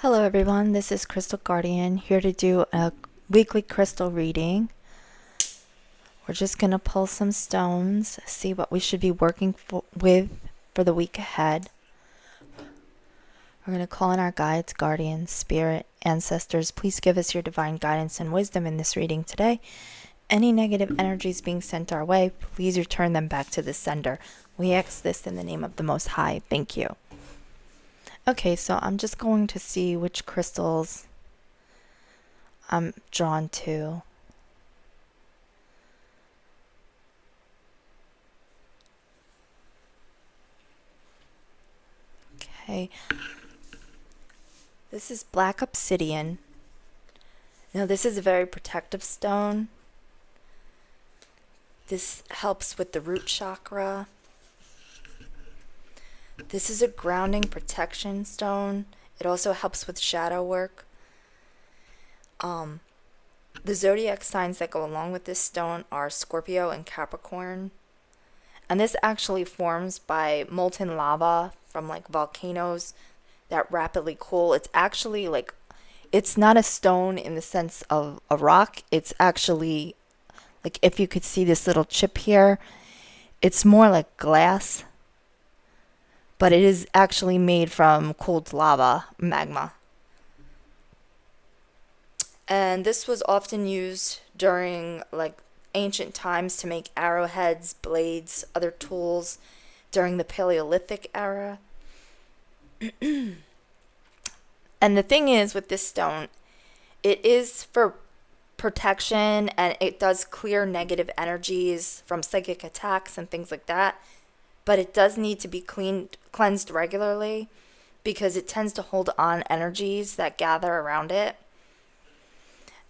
Hello everyone, this is Crystal Guardian here to do a weekly crystal reading. We're just going to pull some stones, see what we should be working with for the week ahead. We're going to call in our guides, guardians, spirit, ancestors. Please give us your divine guidance and wisdom in this reading today. Any negative energies being sent our way, please return them back to the sender. We ask this in the name of the Most High. Thank you. Okay, so I'm just going to see which crystals I'm drawn to. Okay, this is black obsidian. Now, this is a very protective stone. This helps with the root chakra. This is a grounding protection stone. It also helps with shadow work. The zodiac signs that go along with this stone are Scorpio and Capricorn. And this actually forms by molten lava from like volcanoes that rapidly cool. It's actually like, it's not a stone in the sense of a rock. It's actually like, if you could see this little chip here, it's more like glass, but it is actually made from cooled lava, magma. And this was often used during like ancient times to make arrowheads, blades, other tools during the Paleolithic era. And the thing is with this stone, it is for protection and it does clear negative energies from psychic attacks and things like that. But it does need to be cleansed regularly because it tends to hold on energies that gather around it.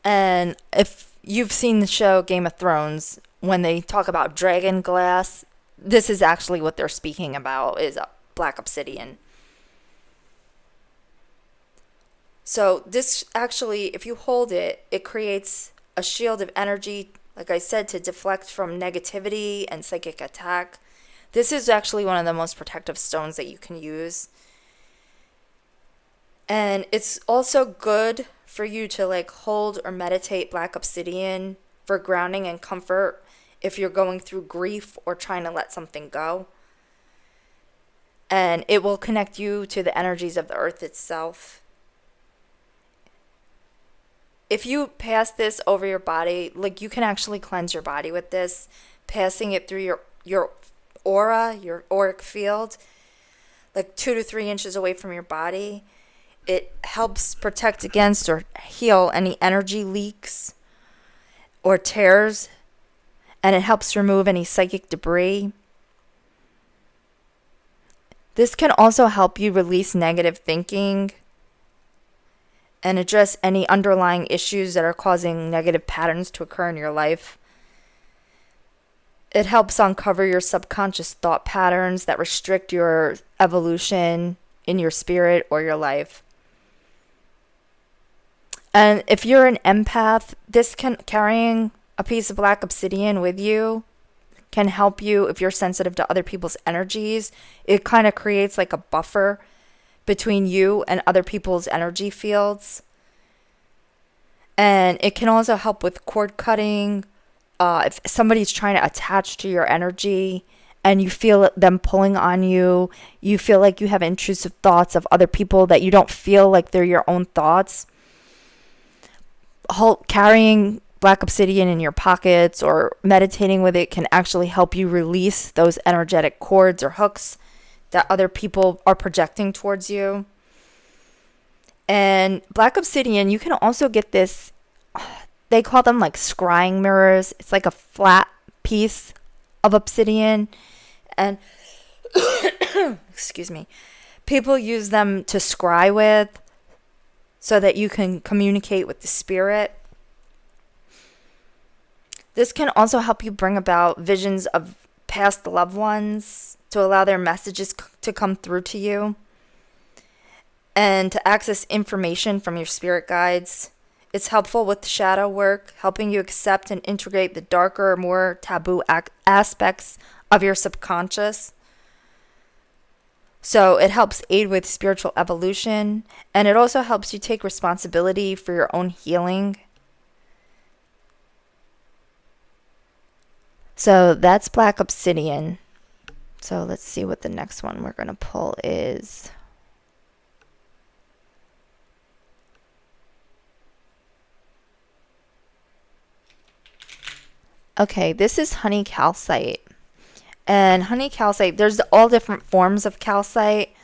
And if you've seen the show Game of Thrones, when they talk about dragon glass, this is actually what they're speaking about, is black obsidian. So this actually, if you hold it, it creates a shield of energy, like I said, to deflect from negativity and psychic attack. This is actually one of the most protective stones that you can use. And it's also good for you to like hold or meditate black obsidian for grounding and comfort if you're going through grief or trying to let something go. And it will connect you to the energies of the earth itself. If you pass this over your body, like you can actually cleanse your body with this, passing it through your aura, your auric field, like 2 to 3 inches away from your body. It helps protect against or heal any energy leaks or tears, and it helps remove any psychic debris. This can also help you release negative thinking and address any underlying issues that are causing negative patterns to occur in your life. It helps uncover your subconscious thought patterns that restrict your evolution in your spirit or your life. And if you're an empath, carrying a piece of black obsidian with you can help you if you're sensitive to other people's energies. It kind of creates like a buffer between you and other people's energy fields. And it can also help with cord cutting. If somebody's trying to attach to your energy and you feel them pulling on you, you feel like you have intrusive thoughts of other people that you don't feel like they're your own thoughts. Carrying black obsidian in your pockets or meditating with it can actually help you release those energetic cords or hooks that other people are projecting towards you. And black obsidian, you can also get this, they call them like scrying mirrors. It's like a flat piece of obsidian. And, excuse me, people use them to scry with so that you can communicate with the spirit. This can also help you bring about visions of past loved ones to allow their messages to come through to you and to access information from your spirit guides. It's helpful with shadow work, helping you accept and integrate the darker, more taboo aspects of your subconscious. So it helps aid with spiritual evolution, and it also helps you take responsibility for your own healing. So that's black obsidian. So let's see what the next one we're going to pull is. Okay, this is honey calcite. And honey calcite, there's all different forms of calcite.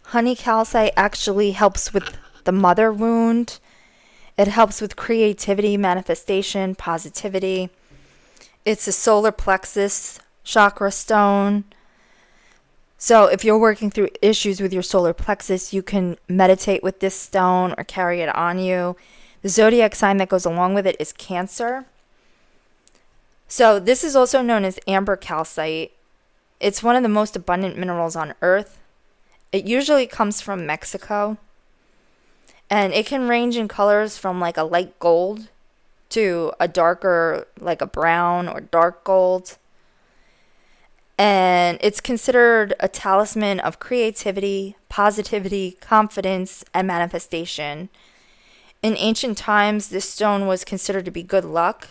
Honey calcite actually helps with the mother wound. It helps with creativity, manifestation, positivity. It's a solar plexus chakra stone. So if you're working through issues with your solar plexus, you can meditate with this stone or carry it on you. The zodiac sign that goes along with it is Cancer. So this is also known as amber calcite. It's one of the most abundant minerals on Earth. It usually comes from Mexico. And it can range in colors from like a light gold to a darker, like a brown or dark gold. And it's considered a talisman of creativity, positivity, confidence, and manifestation. In ancient times, this stone was considered to be good luck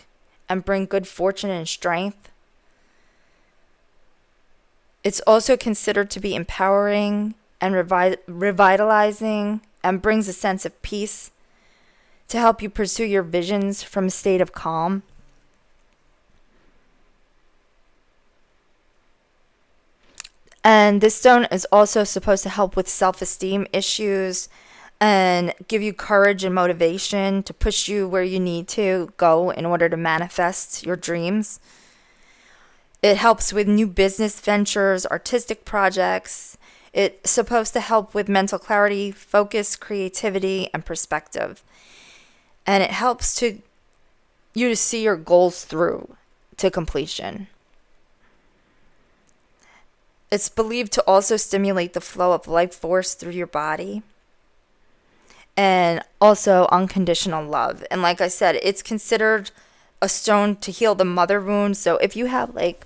and bring good fortune and strength. It's also considered to be empowering and revitalizing and brings a sense of peace to help you pursue your visions from a state of calm. And this stone is also supposed to help with self-esteem issues and give you courage and motivation to push you where you need to go in order to manifest your dreams. It helps with new business ventures, artistic projects. It's supposed to help with mental clarity, focus, creativity, and perspective. And it helps you to see your goals through to completion. It's believed to also stimulate the flow of life force through your body and also unconditional love. And like I said, it's considered a stone to heal the mother wound. So if you have like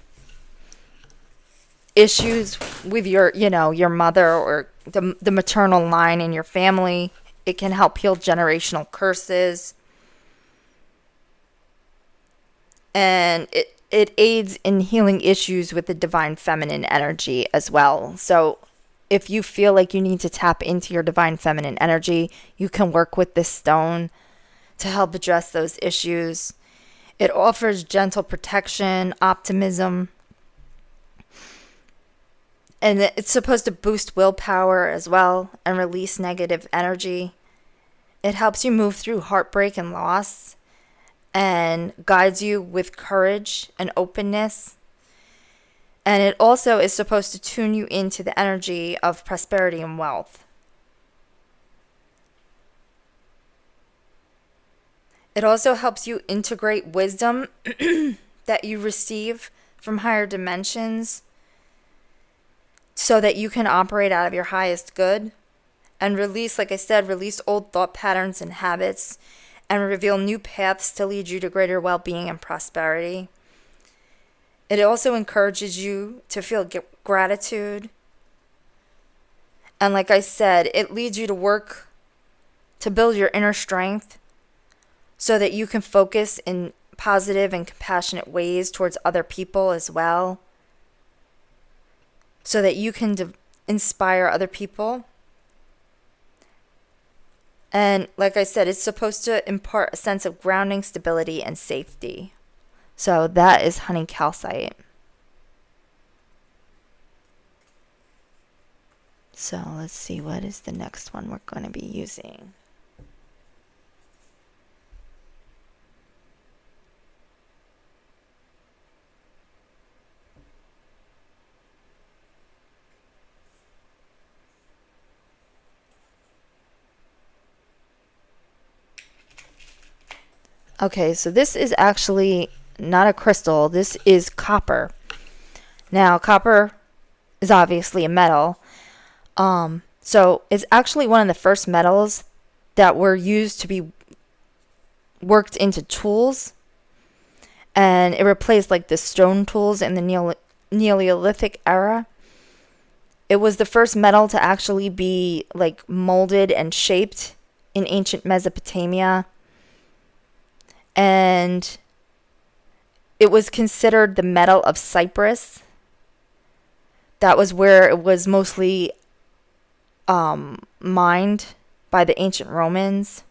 issues with your mother or the maternal line in your family, it can help heal generational curses. And it aids in healing issues with the divine feminine energy as well. So if you feel like you need to tap into your divine feminine energy, you can work with this stone to help address those issues. It offers gentle protection, optimism, and it's supposed to boost willpower as well and release negative energy. It helps you move through heartbreak and loss and guides you with courage and openness. And it also is supposed to tune you into the energy of prosperity and wealth. It also helps you integrate wisdom that you receive from higher dimensions so that you can operate out of your highest good and release, like I said, release old thought patterns and habits and reveal new paths to lead you to greater well-being and prosperity. It also encourages you to feel gratitude. And like I said, it leads you to work to build your inner strength so that you can focus in positive and compassionate ways towards other people as well. So that you can inspire other people. And like I said, it's supposed to impart a sense of grounding, stability, and safety. So that is honey calcite. So let's see, what is the next one we're going to be using? Okay, so this is actually not a crystal. This is copper. Now, copper is obviously a metal. So it's actually one of the first metals that were used to be worked into tools. And it replaced like the stone tools in the Neolithic era. It was the first metal to actually be like molded and shaped in ancient Mesopotamia. And it was considered the metal of Cyprus. That was where it was mostly mined by the ancient Romans.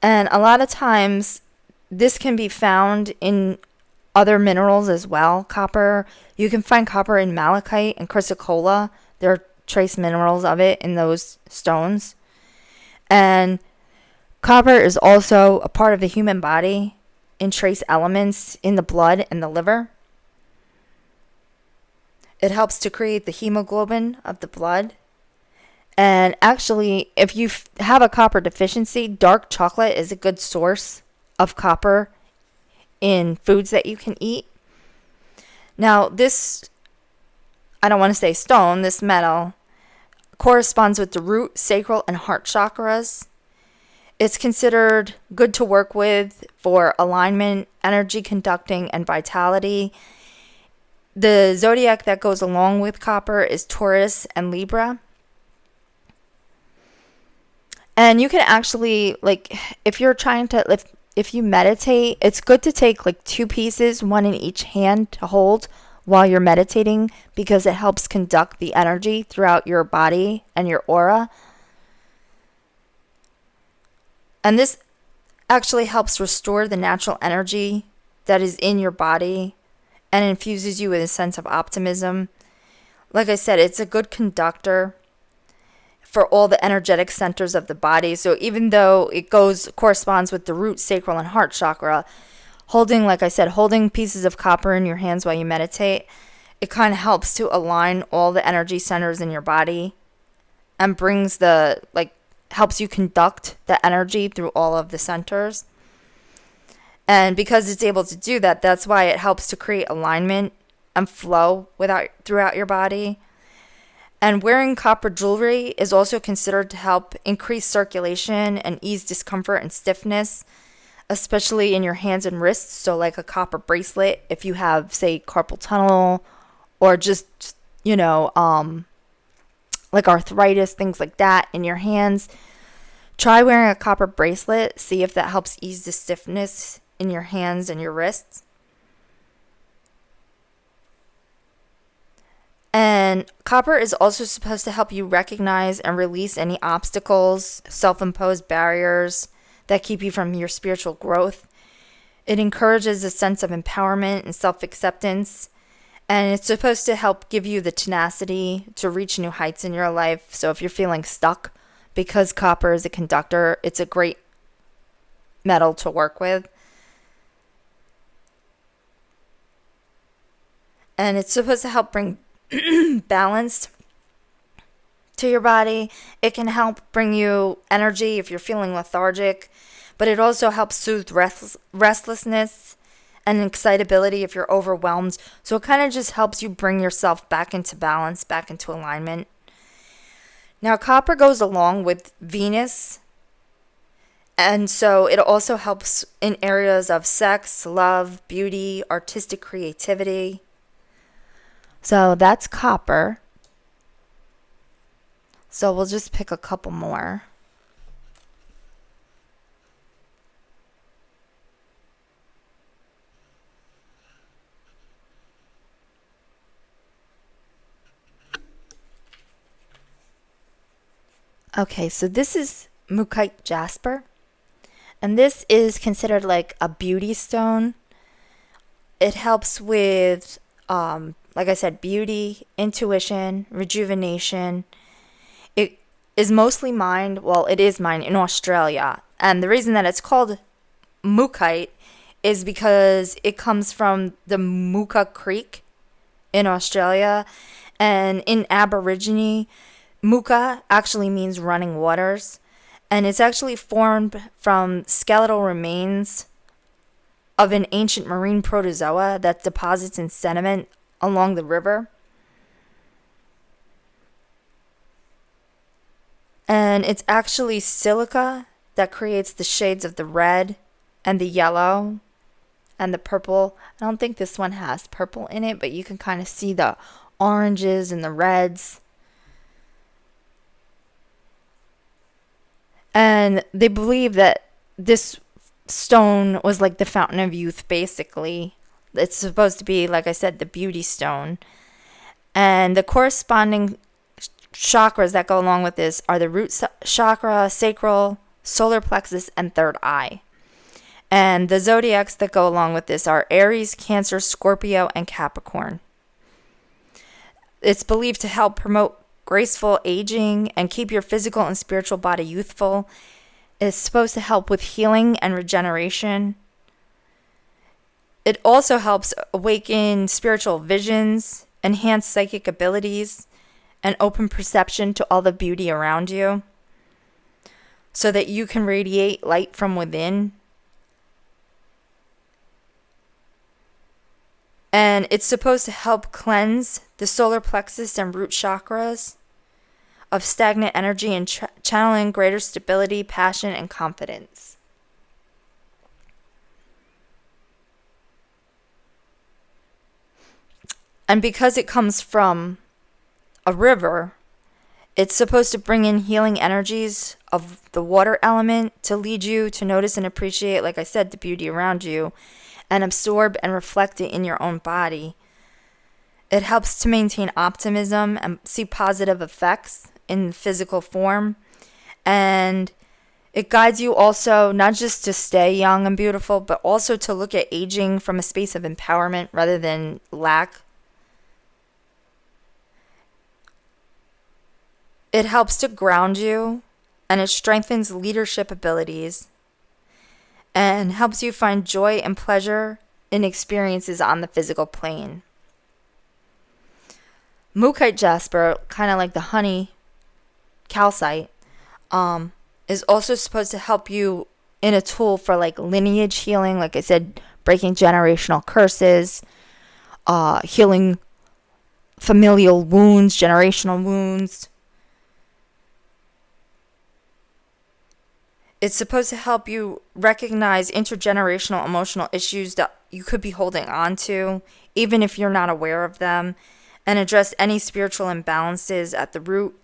And a lot of times, this can be found in other minerals as well. Copper, you can find copper in malachite and chrysocolla. There are trace minerals of it in those stones. And copper is also a part of the human body in trace elements in the blood and the liver. It helps to create the hemoglobin of the blood. And actually, if you have a copper deficiency, dark chocolate is a good source of copper in foods that you can eat. Now, this, I don't want to say stone, this metal corresponds with the root, sacral, and heart chakras. It's considered good to work with for alignment, energy conducting, and vitality. The zodiac that goes along with copper is Taurus and Libra. And you can actually, like, if you're trying to, if you meditate, it's good to take like 2 pieces, one in each hand to hold while you're meditating, because it helps conduct the energy throughout your body and your aura. And this actually helps restore the natural energy that is in your body and infuses you with a sense of optimism. Like I said, it's a good conductor for all the energetic centers of the body. So even though it corresponds with the root, sacral, and heart chakra, holding pieces of copper in your hands while you meditate, it kind of helps to align all the energy centers in your body and helps you conduct the energy through all of the centers. And because it's able to do that, that's why it helps to create alignment and flow throughout your body. And wearing copper jewelry is also considered to help increase circulation and ease discomfort and stiffness, especially in your hands and wrists. So like a copper bracelet, if you have, say, carpal tunnel, or just, like arthritis, things like that in your hands. Try wearing a copper bracelet. See if that helps ease the stiffness in your hands and your wrists. And copper is also supposed to help you recognize and release any obstacles, self-imposed barriers that keep you from your spiritual growth. It encourages a sense of empowerment and self-acceptance. And it's supposed to help give you the tenacity to reach new heights in your life. So if you're feeling stuck, because copper is a conductor, it's a great metal to work with. And it's supposed to help bring balance to your body. It can help bring you energy if you're feeling lethargic, but it also helps soothe restlessness and excitability if you're overwhelmed. So it kind of just helps you bring yourself back into balance, back into alignment. Now, copper goes along with Venus, and so it also helps in areas of sex, love, beauty, artistic creativity. So that's copper. So we'll just pick a couple more. Okay, so this is Mookaite jasper. And this is considered like a beauty stone. It helps with, like I said, beauty, intuition, rejuvenation. It is mostly mined, it is mined in Australia. And the reason that it's called Mookaite is because it comes from the Mooka Creek in Australia. And in Aborigine, Mooka actually means running waters. And it's actually formed from skeletal remains of an ancient marine protozoa that deposits in sediment along the river. And it's actually silica that creates the shades of the red and the yellow and the purple. I don't think this one has purple in it, but you can kind of see the oranges and the reds. And they believe that this stone was like the fountain of youth, basically. It's supposed to be, like I said, the beauty stone. And the corresponding chakras that go along with this are the root chakra, sacral, solar plexus, and third eye. And the zodiacs that go along with this are Aries, Cancer, Scorpio, and Capricorn. It's believed to help promote graceful aging and keep your physical and spiritual body youthful. It's supposed to help with healing and regeneration. It also helps awaken spiritual visions, enhance psychic abilities, and open perception to all the beauty around you so that you can radiate light from within. And it's supposed to help cleanse the solar plexus and root chakras of stagnant energy and channeling greater stability, passion, and confidence. And because it comes from a river, it's supposed to bring in healing energies of the water element to lead you to notice and appreciate, like I said, the beauty around you and absorb and reflect it in your own body. It helps to maintain optimism and see positive effects in physical form. And it guides you also not just to stay young and beautiful, but also to look at aging from a space of empowerment rather than lack. It helps to ground you, and it strengthens leadership abilities and helps you find joy and pleasure in experiences on the physical plane. Mookaite jasper, kind of like the honey calcite, is also supposed to help you in a tool for like lineage healing, like I said, breaking generational curses, healing familial wounds, generational wounds. It's supposed to help you recognize intergenerational emotional issues that you could be holding on to, even if you're not aware of them, and address any spiritual imbalances at the root,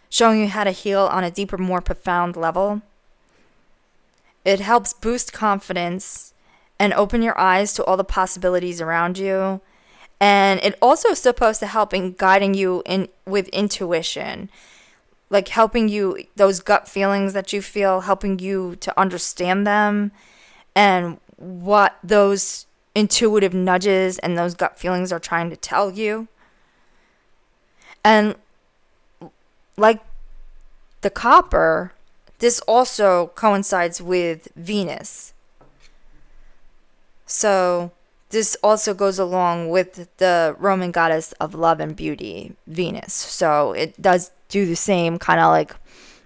showing you how to heal on a deeper, more profound level. It helps boost confidence and open your eyes to all the possibilities around you. And it also is supposed to help in guiding you in with intuition, like helping you, those gut feelings that you feel, helping you to understand them and what those intuitive nudges and those gut feelings are trying to tell you. And like the copper, this also coincides with Venus. So this also goes along with the Roman goddess of love and beauty, Venus. So it does do the same kind of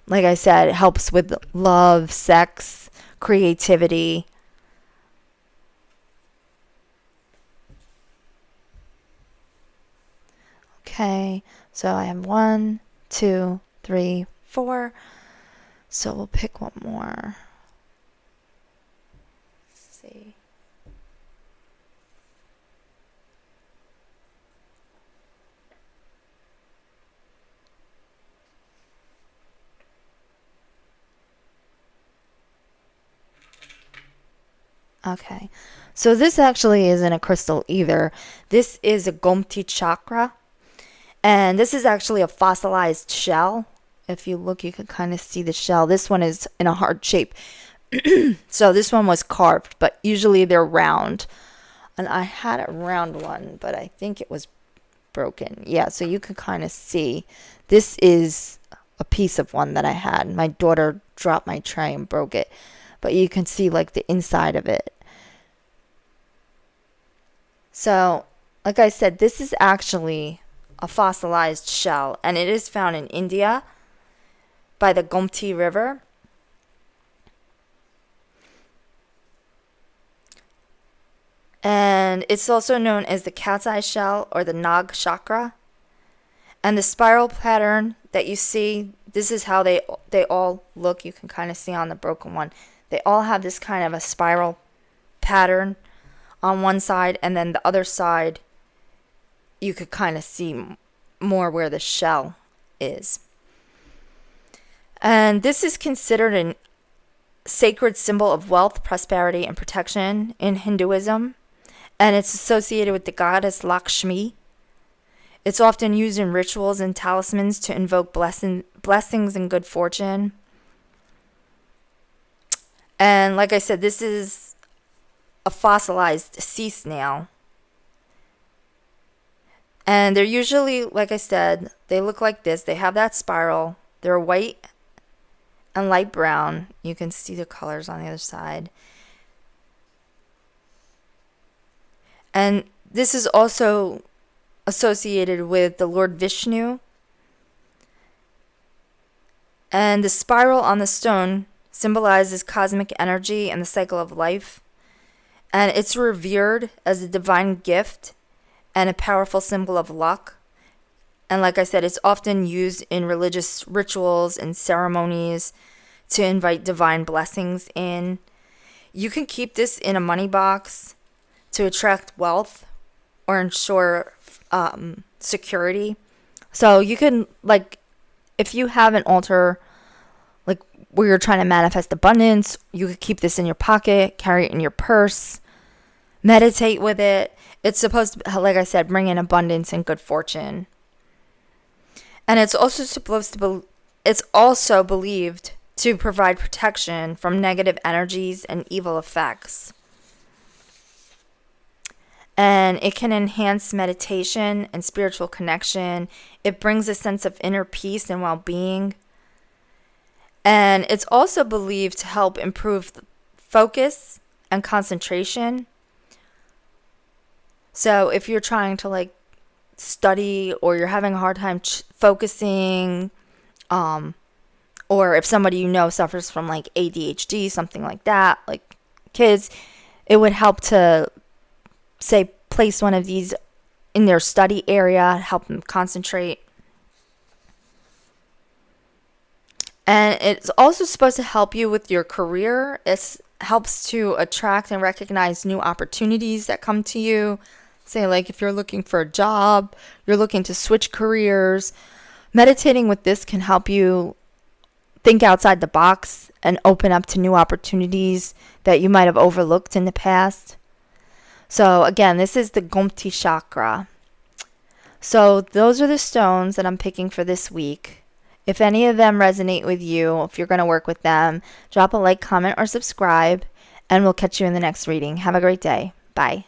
like I said, it helps with love, sex, creativity. Okay, so I have 1, 2, 3, 4. So we'll pick one more. Let's see. Okay, so this actually isn't a crystal either. This is a Gomti chakra, and this is actually a fossilized shell. If you look, you can kind of see the shell. This one is in a hard shape. So this one was carved, but usually they're round. And I had a round one, but I think it was broken. Yeah, so you can kind of see. This is a piece of one that I had. My daughter dropped my tray and broke it. But you can see like the inside of it. So, like I said, this is actually a fossilized shell, and it is found in India by the Gomti River. And it's also known as the cat's eye shell or the Nag chakra. And the spiral pattern that you see, this is how they all look. You can kind of see on the broken one. They all have this kind of a spiral pattern on one side, and then the other side you could kind of see more where the shell is. And this is considered a sacred symbol of wealth, prosperity, and protection in Hinduism, and it's associated with the goddess Lakshmi. It's often used in rituals and talismans to invoke blessings and good fortune. And like I said, this is a fossilized sea snail. And they're usually, like I said, they look like this. They have that spiral. They're white and light brown. You can see the colors on the other side. And this is also associated with the Lord Vishnu. And the spiral on the stone symbolizes cosmic energy and the cycle of life. And it's revered as a divine gift and a powerful symbol of luck. And like I said, it's often used in religious rituals and ceremonies to invite divine blessings in. You can keep this in a money box to attract wealth or ensure security. So you can, like, if you have an altar, like where you're trying to manifest abundance, you could keep this in your pocket, carry it in your purse, meditate with it. It's supposed to, like I said, bring in abundance and good fortune. And it's also believed to provide protection from negative energies and evil effects. And it can enhance meditation and spiritual connection. It brings a sense of inner peace and well-being. And it's also believed to help improve focus and concentration. So if you're trying to study, or you're having a hard time focusing, or if somebody you know suffers from ADHD, something like that, like kids, it would help to say place one of these in their study area, help them concentrate. And it's also supposed to help you with your career. It helps to attract and recognize new opportunities that come to you. Say if you're looking for a job, you're looking to switch careers, meditating with this can help you think outside the box and open up to new opportunities that you might have overlooked in the past. So again, this is the Gomti chakra. So those are the stones that I'm picking for this week. If any of them resonate with you, if you're going to work with them, drop a like, comment, or subscribe, and we'll catch you in the next reading. Have a great day. Bye.